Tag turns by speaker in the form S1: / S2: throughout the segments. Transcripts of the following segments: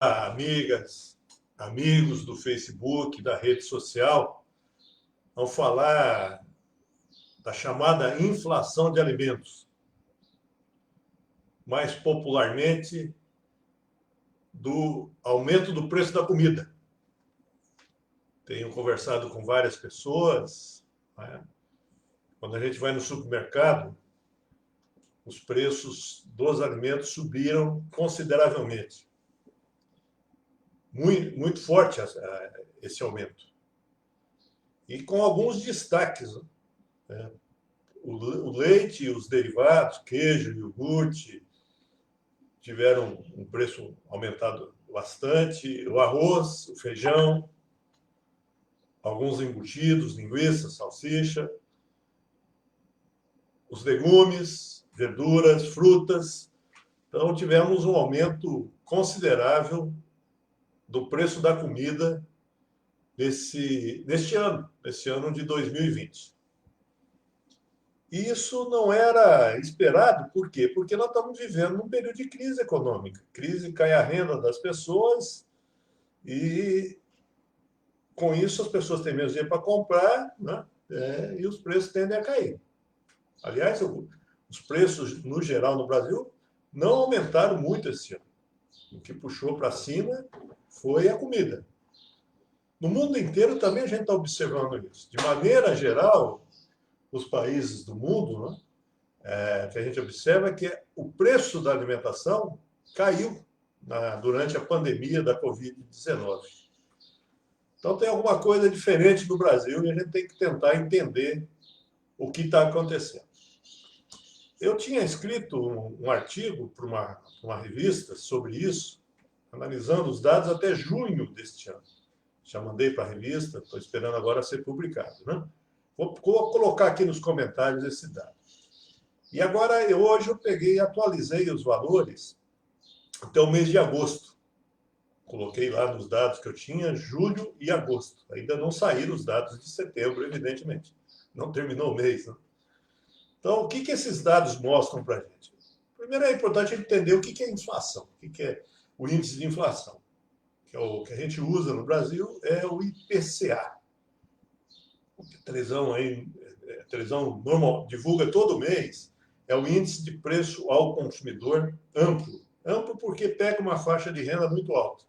S1: Amigas, amigos do Facebook, da rede social, vão falar da chamada inflação de alimentos, mais popularmente do aumento do preço da comida. Tenho conversado com várias pessoas, né? Quando a gente vai no supermercado, os preços dos alimentos subiram consideravelmente. Muito forte esse aumento. E com alguns destaques, né? O leite e os derivados, queijo, iogurte, tiveram um preço aumentado bastante. O arroz, o feijão, alguns embutidos, linguiça, salsicha, os legumes, verduras, frutas. Então, tivemos um aumento considerável do preço da comida neste ano de 2020. E isso não era esperado, por quê? Porque nós estamos vivendo num período de crise econômica. Crise, cai a renda das pessoas e, com isso, as pessoas têm menos dinheiro para comprar, né? E os preços tendem a cair. Aliás, os preços, no geral, no Brasil, não aumentaram muito esse ano. O que puxou para cima foi a comida. No mundo inteiro também a gente está observando isso. De maneira geral, os países do mundo, né, que a gente observa que o preço da alimentação caiu durante a pandemia da Covid-19. Então tem alguma coisa diferente no Brasil e a gente tem que tentar entender o que está acontecendo. Eu tinha escrito um artigo para uma revista sobre isso, analisando os dados até junho deste ano. Já mandei para a revista, estou esperando agora ser publicado, né? Vou colocar aqui nos comentários esse dado. E agora, hoje eu peguei e atualizei os valores até o mês de agosto. Coloquei lá nos dados que eu tinha, julho e agosto. Ainda não saíram os dados de setembro, evidentemente. Não terminou o mês, né? Então, o que esses dados mostram para a gente? Primeiro, é importante entender o que é inflação, o que é o índice de inflação. Que é o que a gente usa no Brasil é o IPCA. A televisão normal divulga todo mês, é o índice de preço ao consumidor amplo. Amplo porque pega uma faixa de renda muito alta,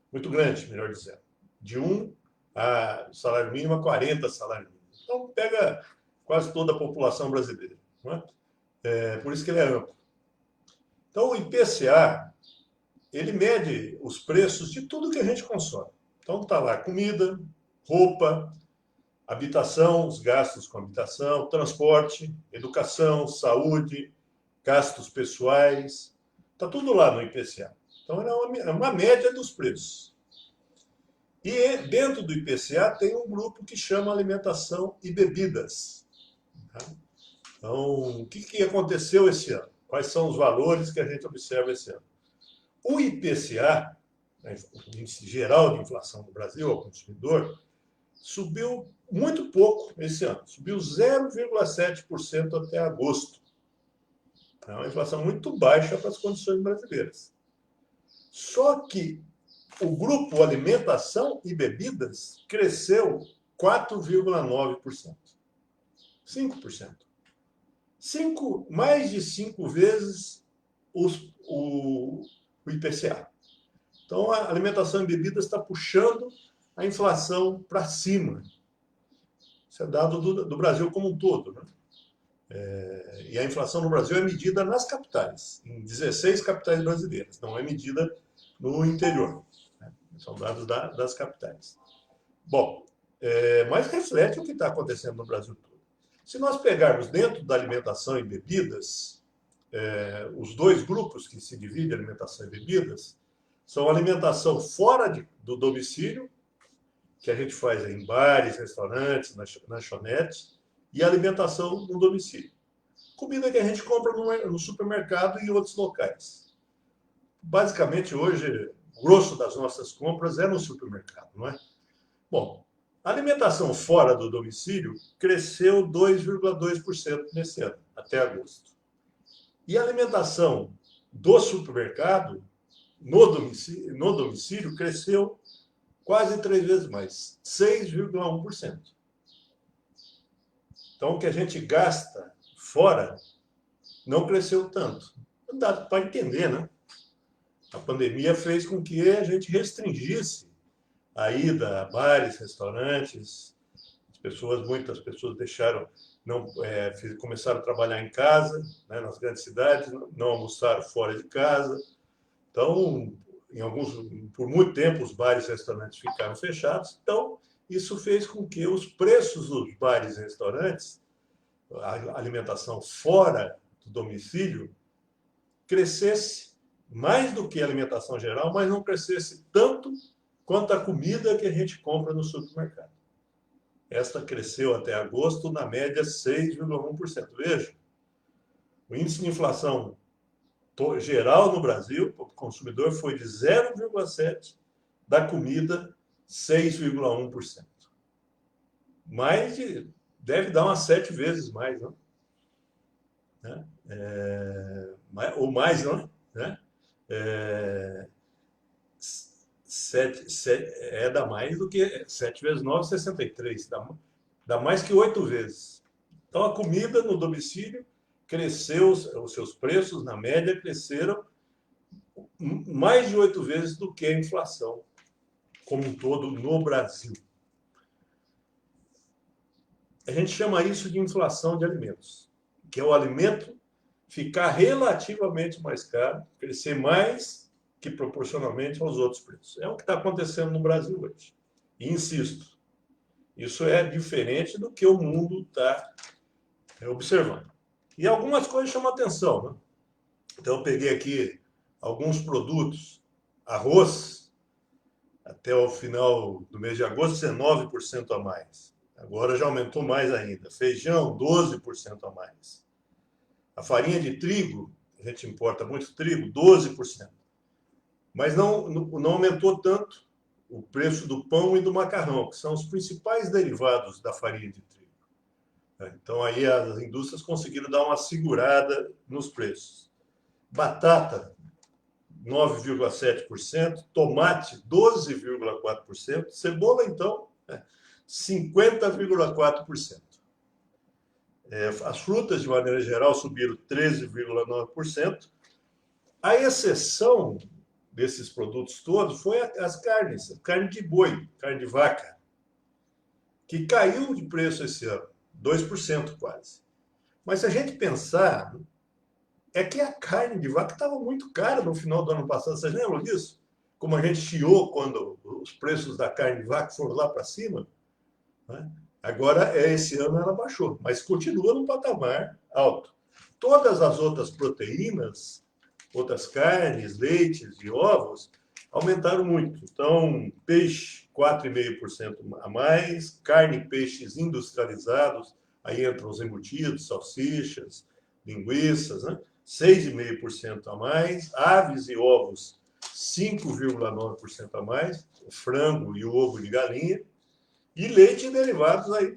S1: muito grande, melhor dizendo. De 1 a salário mínimo a 40 salários mínimos. Então, pega quase toda a população brasileira. Não é? Por isso que ele é amplo. Então, o IPCA, ele mede os preços de tudo que a gente consome. Então, está lá comida, roupa, habitação, os gastos com habitação, transporte, educação, saúde, gastos pessoais. Está tudo lá no IPCA. Então, é uma média dos preços. E dentro do IPCA tem um grupo que chama alimentação e bebidas. Então, o que aconteceu esse ano? Quais são os valores que a gente observa esse ano? O IPCA, o Índice Geral de Inflação do Brasil ao consumidor, subiu muito pouco esse ano. Subiu 0,7% até agosto. É uma inflação muito baixa para as condições brasileiras. Só que o grupo alimentação e bebidas cresceu 4,9%. 5%. Mais de 5 vezes o IPCA. Então, a alimentação e bebidas está puxando a inflação para cima. Isso é dado do Brasil como um todo, né? E a inflação no Brasil é medida nas capitais, em 16 capitais brasileiras, não é medida no interior, né? São dados das capitais. Bom, mas reflete o que está acontecendo no Brasil todo. Se nós pegarmos dentro da alimentação e bebidas, os dois grupos que se dividem, alimentação e bebidas, são alimentação fora do domicílio, que a gente faz em bares, restaurantes, lanchonetes, e alimentação no domicílio. Comida que a gente compra no supermercado e em outros locais. Basicamente, hoje, o grosso das nossas compras é no supermercado, não é? Bom, a alimentação fora do domicílio cresceu 2,2% nesse ano, até agosto. E a alimentação do supermercado no domicílio cresceu quase 3 vezes mais, 6,1%. Então, o que a gente gasta fora não cresceu tanto. Não dá para entender, né? A pandemia fez com que a gente restringisse a ida a bares, restaurantes. Muitas pessoas deixaram, não, começaram a trabalhar em casa, né, nas grandes cidades, não almoçaram fora de casa. Então, por muito tempo, os bares e restaurantes ficaram fechados. Então, isso fez com que os preços dos bares e restaurantes, a alimentação fora do domicílio, crescesse mais do que a alimentação geral, mas não crescesse tanto quanto a comida que a gente compra no supermercado. Esta cresceu até agosto, na média, 6,1%. Veja, o índice de inflação geral no Brasil, para o consumidor, foi de 0,7%, da comida, 6,1%. Deve dar umas 7 vezes mais, não? Ou mais, não? Né? Dá mais do que 7 vezes 9, 63. Dá mais que 8 vezes. Então, a comida no domicílio cresceu, os seus preços, na média, cresceram mais de 8 vezes do que a inflação como um todo no Brasil. A gente chama isso de inflação de alimentos, que é o alimento ficar relativamente mais caro, crescer mais que proporcionalmente aos outros preços. É o que está acontecendo no Brasil hoje. E insisto, isso é diferente do que o mundo está observando. E algumas coisas chamam atenção, né? Então, eu peguei aqui alguns produtos. Arroz, até o final do mês de agosto, 19% a mais. Agora já aumentou mais ainda. Feijão, 12% a mais. A farinha de trigo, a gente importa muito trigo, 12%. Mas não aumentou tanto o preço do pão e do macarrão, que são os principais derivados da farinha de trigo. Então, aí as indústrias conseguiram dar uma segurada nos preços. Batata, 9,7%, tomate, 12,4%, cebola, então, 50,4%. As frutas, de maneira geral, subiram 13,9%. A exceção desses produtos todos foi as carnes, carne de boi, carne de vaca, que caiu de preço esse ano, 2% quase. Mas se a gente pensar, é que a carne de vaca estava muito cara no final do ano passado. Vocês lembram disso? Como a gente chiou quando os preços da carne de vaca foram lá para cima, né? Agora, esse ano ela baixou, mas continua no patamar alto. Todas as outras proteínas, outras carnes, leites e ovos, aumentaram muito. Então, peixe, 4,5% a mais, carne e peixes industrializados, aí entram os embutidos, salsichas, linguiças, né? 6,5% a mais, aves e ovos, 5,9% a mais, o frango e o ovo de galinha, e leite e derivados aí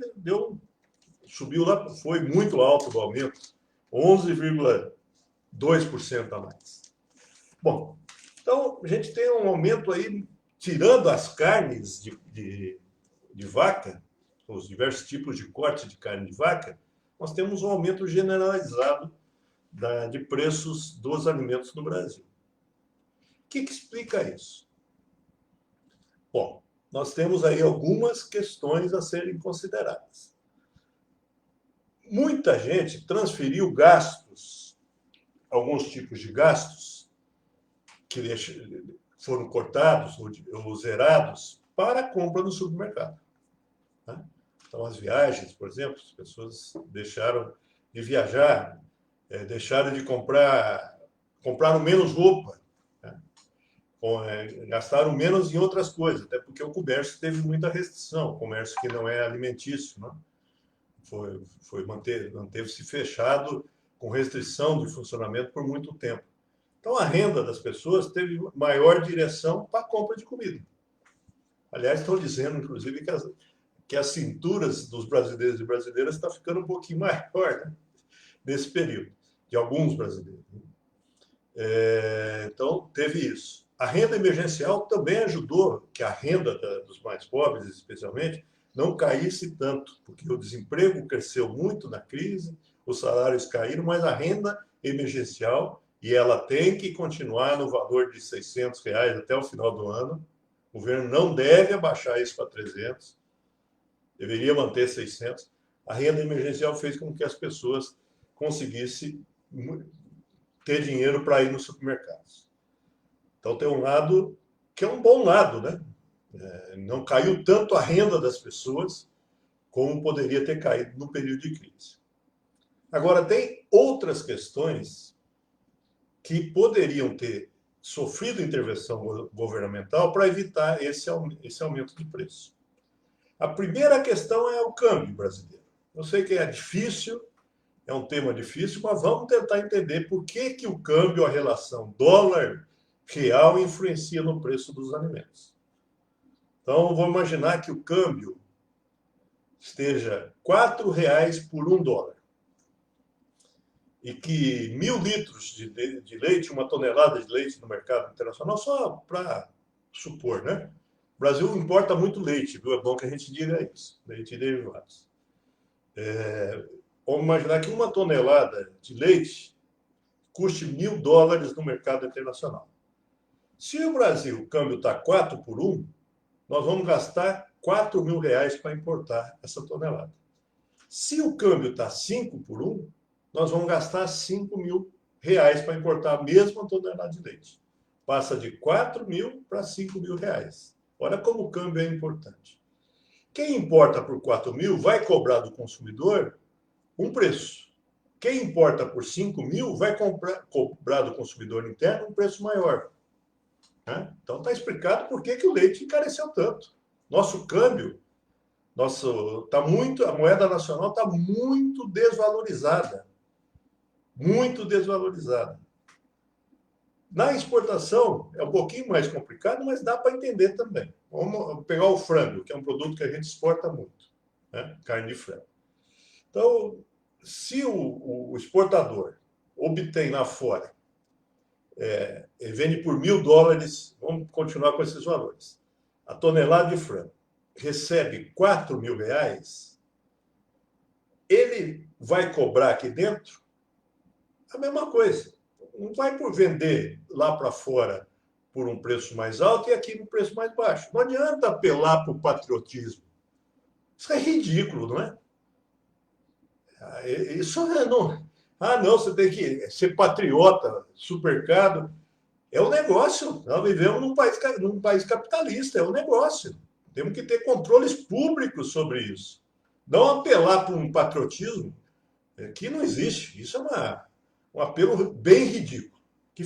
S1: subiu lá, foi muito alto o aumento, 11,2% a mais. Bom, então a gente tem um aumento aí, tirando as carnes de vaca, os diversos tipos de corte de carne de vaca, nós temos um aumento generalizado de preços dos alimentos no Brasil. O que explica isso? Bom, nós temos aí algumas questões a serem consideradas. Muita gente transferiu gastos, alguns tipos de gastos, que foram cortados ou zerados, para a compra no supermercado. Então, as viagens, por exemplo, as pessoas deixaram de viajar, deixaram de compraram menos roupa, gastaram menos em outras coisas, até porque o comércio teve muita restrição, o comércio que não é alimentício, né? Manteve-se fechado com restrição de funcionamento por muito tempo. Então, a renda das pessoas teve maior direção para a compra de comida. Aliás, estão dizendo, inclusive, que as cinturas dos brasileiros e brasileiras estão ficando um pouquinho maior, né, nesse período, de alguns brasileiros. Então, teve isso. A renda emergencial também ajudou que a renda dos mais pobres, especialmente, não caísse tanto, porque o desemprego cresceu muito na crise, os salários caíram, mas a renda emergencial, e ela tem que continuar no valor de R$ 600 até o final do ano. O governo não deve abaixar isso para 300, deveria manter 600. A renda emergencial fez com que as pessoas conseguissem ter dinheiro para ir nos supermercados. Então, tem um lado que é um bom lado, né? Não caiu tanto a renda das pessoas como poderia ter caído no período de crise. Agora, tem outras questões que poderiam ter sofrido intervenção governamental para evitar esse aumento de preço. A primeira questão é o câmbio brasileiro. Eu sei que é difícil, é um tema difícil, mas vamos tentar entender por que o câmbio, a relação dólar-real, influencia no preço dos alimentos. Então, vou imaginar que o câmbio esteja R$ 4 por $1 e que 1.000 litros de leite, 1 tonelada de leite no mercado internacional, só para supor, né? O Brasil importa muito leite, viu? É bom que a gente diga isso, leite e derivados. Vamos imaginar que 1 tonelada de leite custe $1.000 no mercado internacional. Se o Brasil, o câmbio está 4 por 1, nós vamos gastar R$ 4.000 para importar essa tonelada. Se o câmbio está 5 por 1, nós vamos gastar R$ 5.000 para importar a mesma tonelada de leite. Passa de 4.000 para R$ 5.000. Olha como o câmbio é importante. Quem importa por 4.000 vai cobrar do consumidor um preço. Quem importa por 5.000 vai cobrar do consumidor interno um preço maior. Então está explicado por que o leite encareceu tanto. Nosso câmbio, a moeda nacional está muito desvalorizada. Muito desvalorizada. Na exportação é um pouquinho mais complicado, mas dá para entender também. Vamos pegar o frango, que é um produto que a gente exporta muito, né? Carne de frango. Então, se o exportador obtém lá fora, vende por $1.000, vamos continuar com esses valores, a tonelada de frango recebe R$ 4.000, ele vai cobrar aqui dentro a mesma coisa. Não vai por vender lá para fora por um preço mais alto e aqui no preço mais baixo. Não adianta apelar para o patriotismo. Isso é ridículo, não é? Isso não. Não, você tem que ser patriota, supermercado. É um negócio. Nós vivemos num país capitalista, é um negócio. Temos que ter controles públicos sobre isso. Não apelar para um patriotismo que não existe. Isso é um apelo bem ridículo, que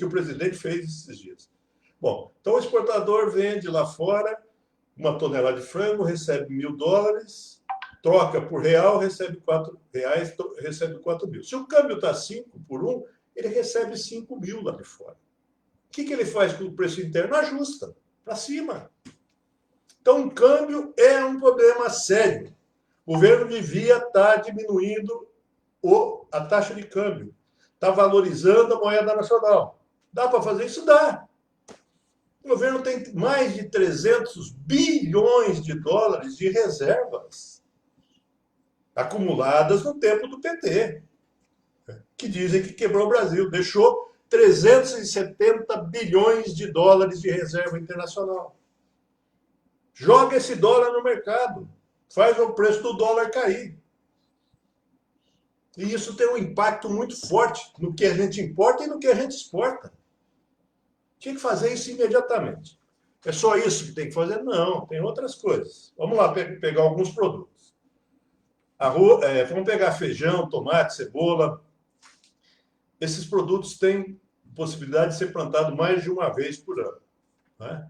S1: o presidente fez esses dias. Bom, então o exportador vende lá fora 1 tonelada de frango, recebe $1.000, troca por real, recebe R$ 4, recebe 4.000. Se o câmbio está 5 por 1, ele recebe 5.000 lá de fora. O que ele faz com o preço interno? Ajusta para cima. Então, o câmbio é um problema sério. O governo devia estar diminuindo a taxa de câmbio. Está valorizando a moeda nacional. Dá para fazer isso? Dá. O governo tem mais de 300 bilhões de dólares de reservas acumuladas no tempo do PT, que dizem que quebrou o Brasil. Deixou 370 bilhões de dólares de reserva internacional. Joga esse dólar no mercado. Faz o preço do dólar cair. E isso tem um impacto muito forte no que a gente importa e no que a gente exporta. Tinha que fazer isso imediatamente. É só isso que tem que fazer? Não, tem outras coisas. Vamos lá pegar alguns produtos. Vamos pegar feijão, tomate, cebola. Esses produtos têm possibilidade de ser plantados mais de uma vez por ano, né?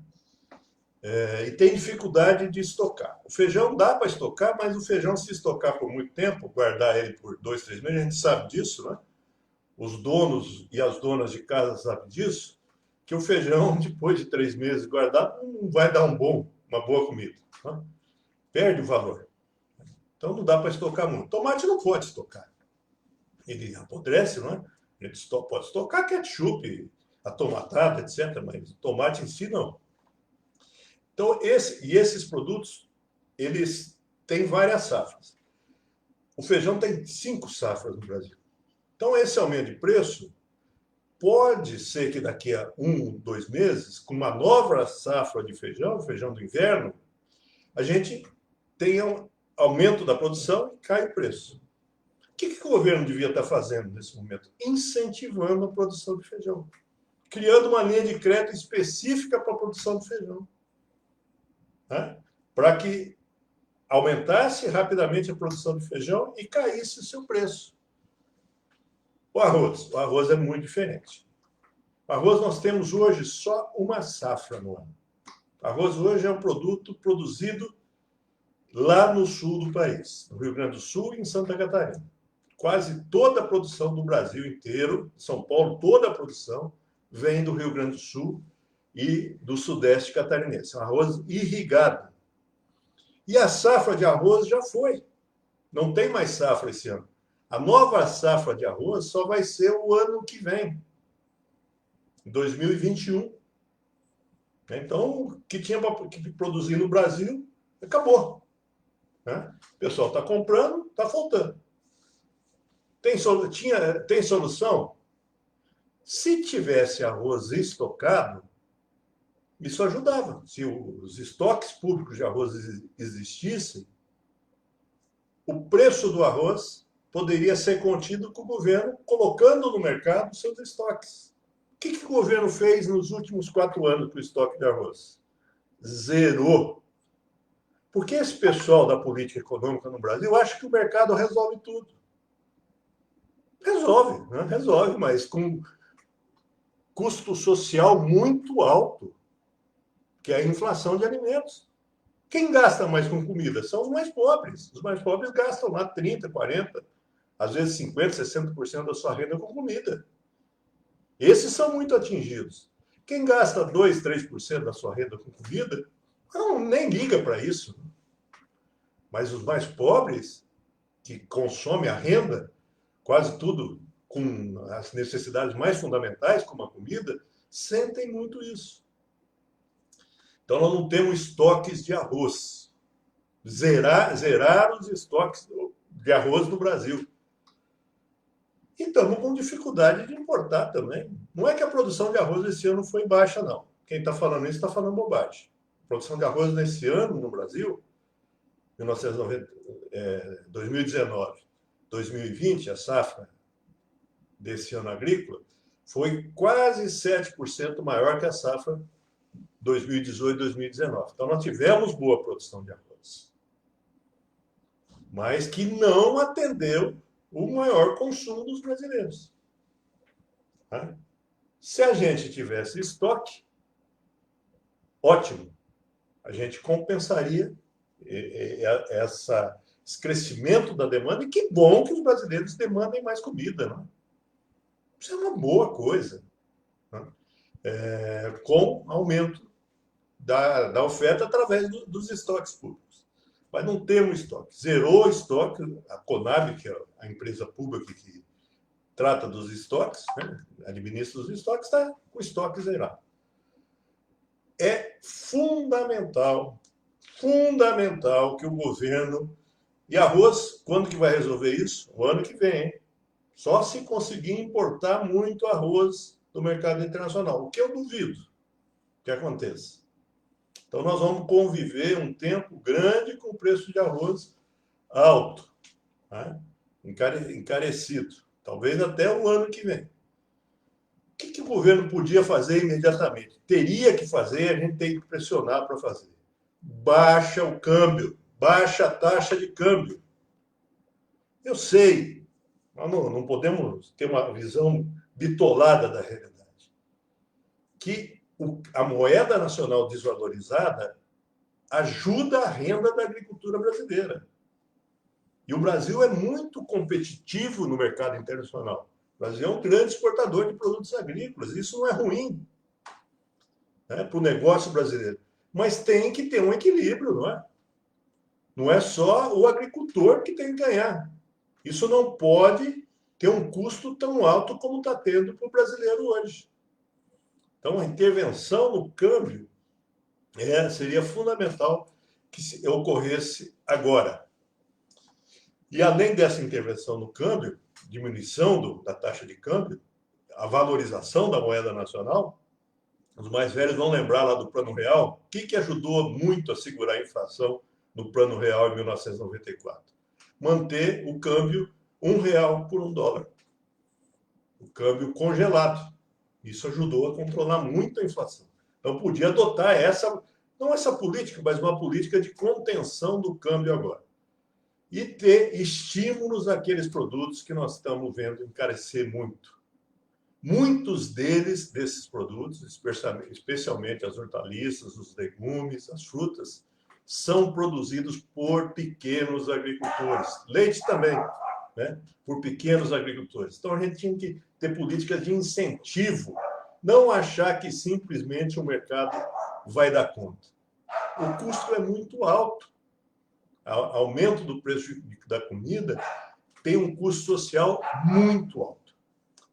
S1: E tem dificuldade de estocar. O feijão dá para estocar, mas o feijão, se estocar por muito tempo, guardar ele por 2, 3 meses, a gente sabe disso, né? Os donos e as donas de casa sabem disso, que o feijão, depois de 3 meses guardado, não vai dar uma boa comida, né? Perde o valor. Então não dá para estocar muito. Tomate não pode estocar. Ele apodrece, não é? A gente pode estocar ketchup, atomatada, etc., mas o tomate em si não. Então, esses produtos, eles têm várias safras. O feijão tem 5 safras no Brasil. Então, esse aumento de preço pode ser que daqui a 1, 2 meses, com uma nova safra de feijão, feijão do inverno, a gente tenha um aumento da produção e cai o preço. O que o governo devia estar fazendo nesse momento? Incentivando a produção de feijão. Criando uma linha de crédito específica para a produção de feijão. Né? Para que aumentasse rapidamente a produção de feijão e caísse o seu preço. O arroz é muito diferente. O arroz nós temos hoje só uma safra no ano. O arroz hoje é um produto produzido lá no sul do país, no Rio Grande do Sul e em Santa Catarina. Quase toda a produção do Brasil inteiro, São Paulo, toda a produção vem do Rio Grande do Sul e do Sudeste catarinense. É um arroz irrigado. E a safra de arroz já foi. Não tem mais safra esse ano. A nova safra de arroz só vai ser o ano que vem, em 2021. Então, o que tinha que produzir no Brasil, acabou. Né? O pessoal está comprando, está faltando. Tem solução? Se tivesse arroz estocado, isso ajudava. Se os estoques públicos de arroz existissem, o preço do arroz poderia ser contido com o governo colocando no mercado seus estoques. O que o governo fez nos últimos 4 anos com o estoque de arroz? Zerou. Porque esse pessoal da política econômica no Brasil acha que o mercado resolve tudo. Resolve, né? Resolve, mas com custo social muito alto, que é a inflação de alimentos. Quem gasta mais com comida são os mais pobres. Os mais pobres gastam lá 30%, 40%, às vezes 50%, 60% da sua renda com comida. Esses são muito atingidos. Quem gasta 2%, 3% da sua renda com comida, nem liga para isso. Mas os mais pobres, que consomem a renda, quase tudo com as necessidades mais fundamentais, como a comida, sentem muito isso. Então, nós não temos estoques de arroz. Zerar os estoques de arroz no Brasil. E estamos com dificuldade de importar também. Não é que a produção de arroz esse ano foi baixa, não. Quem está falando isso está falando bobagem. A produção de arroz nesse ano no Brasil, 2019, 2020, a safra desse ano agrícola, foi quase 7% maior que a safra 2018, 2019. Então, nós tivemos boa produção de arroz, mas que não atendeu o maior consumo dos brasileiros. Tá? Se a gente tivesse estoque, ótimo, a gente compensaria esse crescimento da demanda, e que bom que os brasileiros demandem mais comida. Né? Isso é uma boa coisa, né? Com aumento da oferta através dos estoques públicos. Mas não temos estoque. Zerou o estoque. A Conab, que é a empresa pública que trata dos estoques, né, administra os estoques, está com o estoque zerado. É fundamental que o governo... E arroz, quando que vai resolver isso? O ano que vem, hein? Só se conseguir importar muito arroz do mercado internacional, o que eu duvido que aconteça. Então, nós vamos conviver um tempo grande com o preço de arroz alto, né? Encarecido, talvez até o ano que vem. O que o governo podia fazer imediatamente? Teria que fazer, a gente tem que pressionar para fazer. Baixa o câmbio, baixa a taxa de câmbio. Eu sei, nós não podemos ter uma visão bitolada da realidade. Que a moeda nacional desvalorizada ajuda a renda da agricultura brasileira. E o Brasil é muito competitivo no mercado internacional. O Brasil é um grande exportador de produtos agrícolas. Isso não é ruim, né, para o negócio brasileiro. Mas tem que ter um equilíbrio, não é? Não é só o agricultor que tem que ganhar. Isso não pode ter um custo tão alto como está tendo para o brasileiro hoje. Então, a intervenção no câmbio seria fundamental que ocorresse agora. E, além dessa intervenção no câmbio, diminuição da taxa de câmbio, a valorização da moeda nacional, os mais velhos vão lembrar lá do Plano Real. O que ajudou muito a segurar a inflação no Plano Real em 1994? Manter o câmbio R$1 por $1. O câmbio congelado. Isso ajudou a controlar muito a inflação. Então, podia adotar não essa política, mas uma política de contenção do câmbio agora. E ter estímulos àqueles produtos que nós estamos vendo encarecer muito. Muitos desses produtos, especialmente as hortaliças, os legumes, as frutas, são produzidos por pequenos agricultores. Leite também, né? Por pequenos agricultores. Então, a gente tinha que ter políticas de incentivo, não achar que simplesmente o mercado vai dar conta. O custo é muito alto. O aumento do preço da comida tem um custo social muito alto.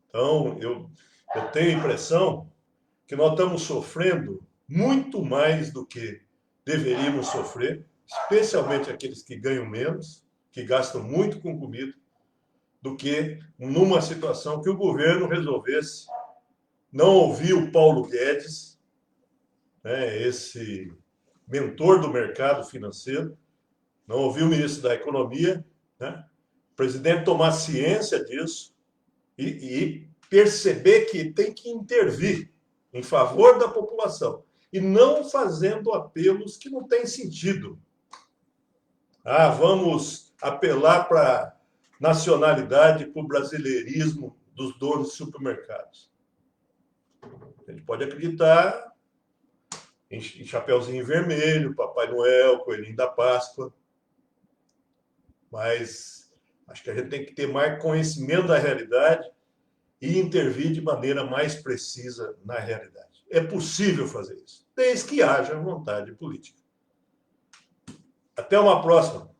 S1: Então, eu tenho a impressão que nós estamos sofrendo muito mais do que deveríamos sofrer, especialmente aqueles que ganham menos, que gastam muito com comida, do que numa situação que o governo resolvesse não ouvir o Paulo Guedes, né, esse mentor do mercado financeiro, não ouvir o ministro da Economia, né, o presidente tomar ciência disso e perceber que tem que intervir em favor da população e não fazendo apelos que não têm sentido. Vamos apelar para nacionalidade, para o brasileirismo dos donos de supermercados. A gente pode acreditar em Chapeuzinho Vermelho, Papai Noel, Coelhinho da Páscoa, mas acho que a gente tem que ter mais conhecimento da realidade e intervir de maneira mais precisa na realidade. É possível fazer isso, desde que haja vontade política. Até uma próxima.